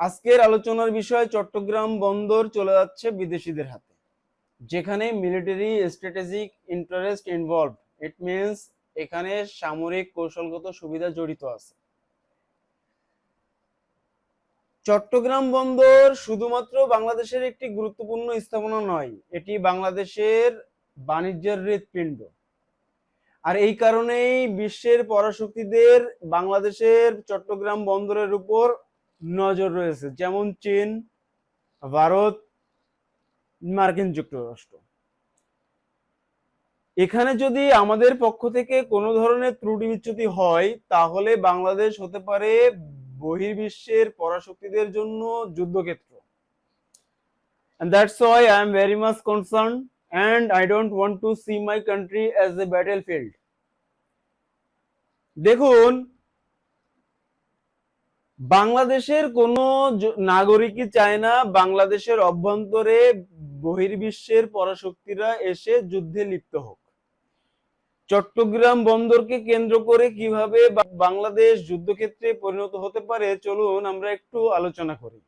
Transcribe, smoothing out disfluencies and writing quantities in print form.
আজকের আলোচনার বিষয় চট্টগ্রাম বন্দর চলে যাচ্ছে বিদেশিদের হাতে, যেখানে military strategic interest involved. It means এখানে সামরিক কৌশলগত সুবিধা জড়িত আছে। চট্টগ্রাম বন্দর শুধুমাত্র বাংলাদেশের একটি গুরুত্বপূর্ণ স্থাপনা নয়, এটি বাংলাদেশের বাণিজ্যের হৃৎপিণ্ড। আর এই কারণেই বিশ্বের পরাশক্তিদের বাংলাদেশের চট্টগ্রাম বন্দরের উপর নজর রয়েছে, যেমন চীন, ভারত, মার্কিন যুক্তরাষ্ট্র। এখানে যদি আমাদের পক্ষ থেকে কোনো ধরনের ত্রুটি বিচ্যুতি হয়, তাহলে বাংলাদেশ হতে পারে বহির্বিশ্বের পরাশক্তিদের জন্য যুদ্ধক্ষেত্র। And that's why I am very much concerned and I don't want to see my country as a battlefield. দেখুন, বাংলাদেশের কোনো নাগরিকই চায় না বাংলাদেশের অভ্যন্তরে বহির্বিশ্বের পরাশক্তিরা এসে যুদ্ধে লিপ্ত হোক। চট্টগ্রাম বন্দরকে কেন্দ্র করে কিভাবে বাংলাদেশ যুদ্ধক্ষেত্রে পরিণত হতে পারে, চলুন আমরা একটু আলোচনা করি।